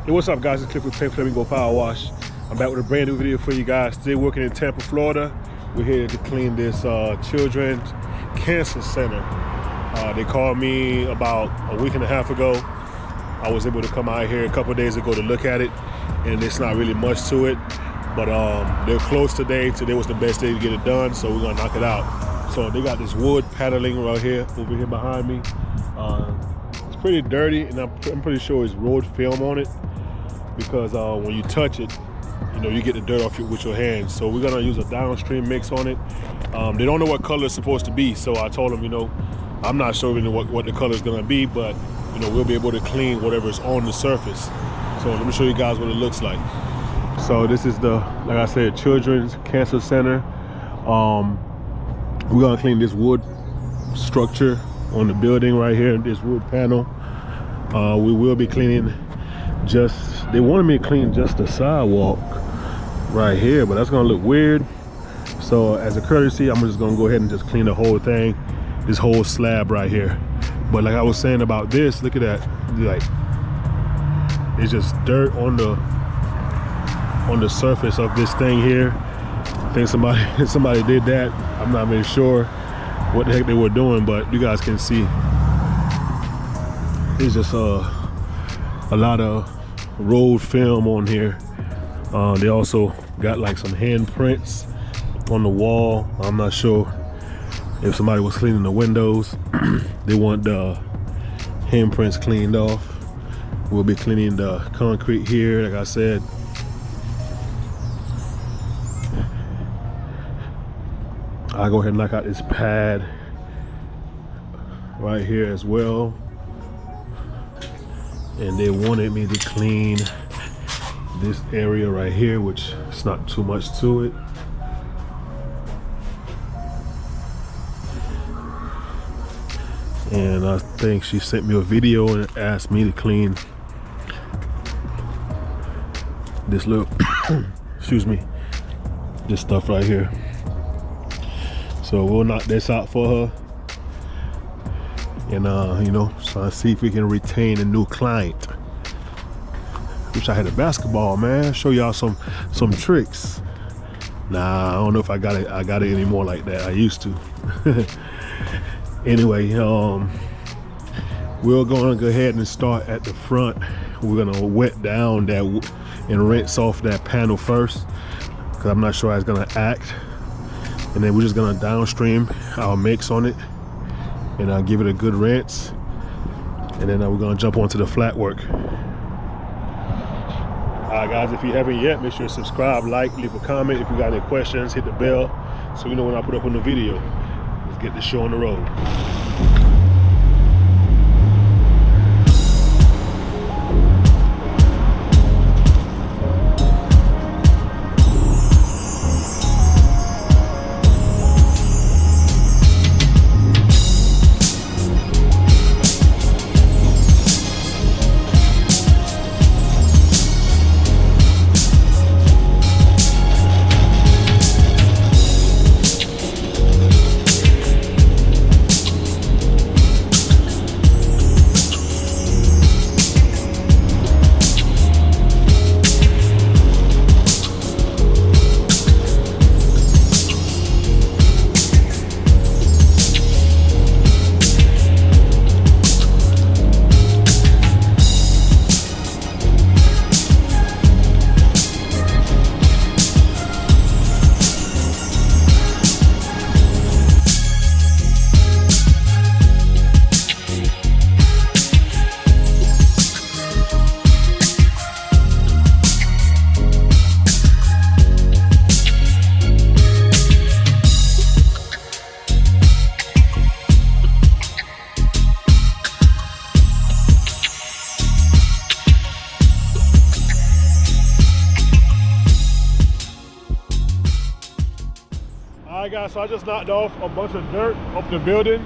Hey, what's up, guys? It's Cliff with Plain Flamingo Power Wash. I'm back with a brand new video for you guys. Today, working in Tampa, Florida. We're here to clean this Children's Cancer Center. They called me about a week and a half ago. I was able to come out here a couple of days ago to look at it, and it's not really much to it. But they're closed today. Today was the best day to get it done, so we're gonna knock it out. So they got this wood paneling right here, over here behind me. It's pretty dirty, and I'm pretty sure it's road film on it, because when you touch it, you get the dirt off with your hands. So we're gonna use a downstream mix on it. They don't know what color it's supposed to be, so I told them, I'm not sure what the color is gonna be, but we'll be able to clean whatever's on the surface. So let me show you guys what it looks like. So this is like I said, Children's Cancer Center. We're gonna clean this wood structure on the building right here, this wood panel. We will be cleaning they wanted me to clean just the sidewalk right here, but that's gonna look weird. So as a courtesy, I'm just gonna go ahead and just clean the whole thing, this whole slab right here. But like I was saying about this, look at that, like it's just dirt on the surface of this thing here. I think somebody did that. I'm not really sure what the heck they were doing, but you guys can see it's just a lot of road film on here. They also got like some handprints on the wall. I'm not sure if somebody was cleaning the windows. They want the handprints cleaned off. We'll be cleaning the concrete here, like I said. I'll go ahead and knock out this pad right here as well. And they wanted me to clean this area right here, which is not too much to it. And I think she sent me a video and asked me to clean this little excuse me, this stuff right here. So we'll knock this out for her, and try to see if we can retain a new client. Wish I had a basketball, man. Show y'all some tricks. Nah, I don't know if I got it anymore like that. I used to. Anyway, we're gonna go ahead and start at the front. We're gonna wet down that and rinse off that panel first, because I'm not sure how it's gonna act. And then we're just gonna downstream our mix on it, and I'll give it a good rinse. And then we're gonna jump onto the flat work. Alright guys, if you haven't yet, make sure to subscribe, like, leave a comment. If you got any questions, hit the bell so you know when I put up a new video. Let's get this show on the road. Alright guys, so I just knocked off a bunch of dirt off the building.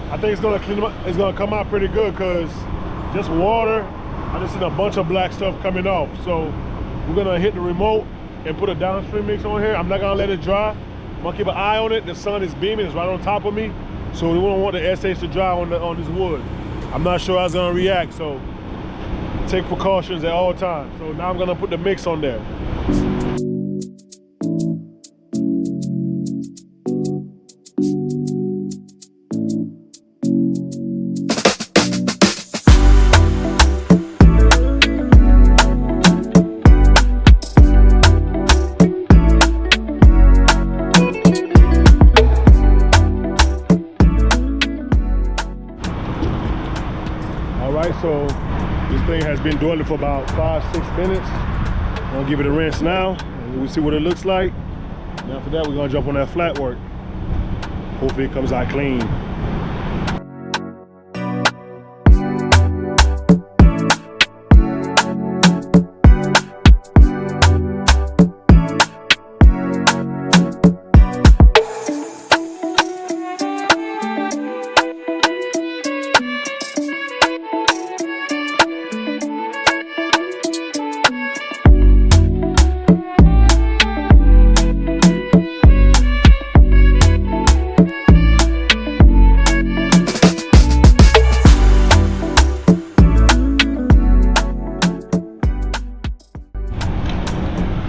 I think it's gonna clean up, it's gonna come out pretty good, because just water, I just seen a bunch of black stuff coming off. So we're gonna hit the remote and put a downstream mix on here. I'm not gonna let it dry. I'm gonna keep an eye on it. The sun is beaming, it's right on top of me. So we don't want the SH to dry on this wood. I'm not sure how it's gonna react, so take precautions at all times. So now I'm gonna put the mix on there. So this thing has been doing it for about 5-6 minutes. I'm gonna give it a rinse now, and we'll see what it looks like. And after that, we're gonna jump on that flat work. Hopefully it comes out clean.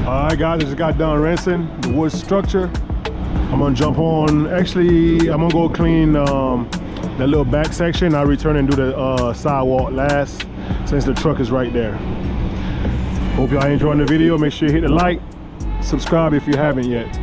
Alright guys, I just got done rinsing the wood structure. I'm gonna jump on, actually I'm gonna go clean that little back section. I'll return and do the sidewalk last, since the truck is right there. Hope y'all enjoying the video. Make sure you hit the like, subscribe if you haven't yet.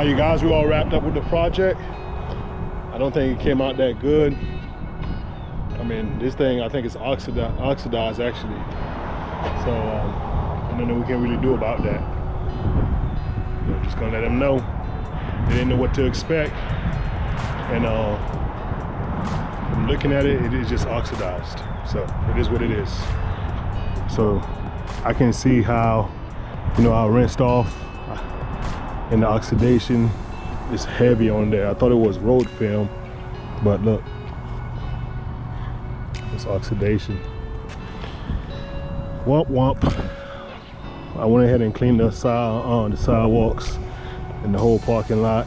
You guys, we all wrapped up with the project. I don't think it came out that good. I mean, this thing, I think it's oxidized actually. So, nothing we can really do about that. We're just gonna let them know. They didn't know what to expect. And from looking at it, it is just oxidized. So it is what it is. So I can see how, you know, I rinsed off and the oxidation is heavy on there. I thought it was road film, but look, it's oxidation. Womp womp. I went ahead and cleaned the sidewalks and the whole parking lot.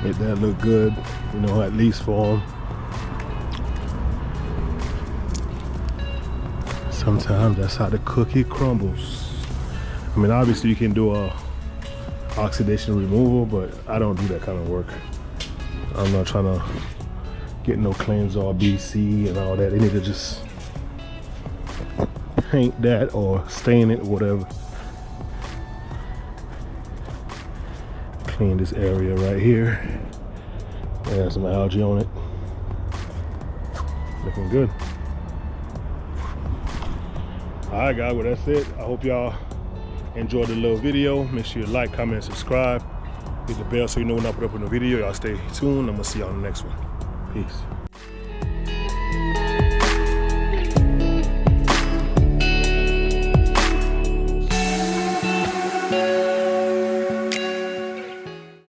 Make that look good, you know, at least for them. Sometimes that's how the cookie crumbles. I mean, obviously you can do a oxidation removal, but I don't do that kind of work. I'm not trying to get no Cleansol BC and all that. They need to just paint that or stain it or whatever. Clean this area right here. There's some algae on it. Looking good. Alright guys, well that's it. I hope y'all enjoyed the little video. Make sure you like, comment, and subscribe. Hit the bell so you know when I put up a new video. Y'all stay tuned. I'm gonna see y'all in the next one. Peace.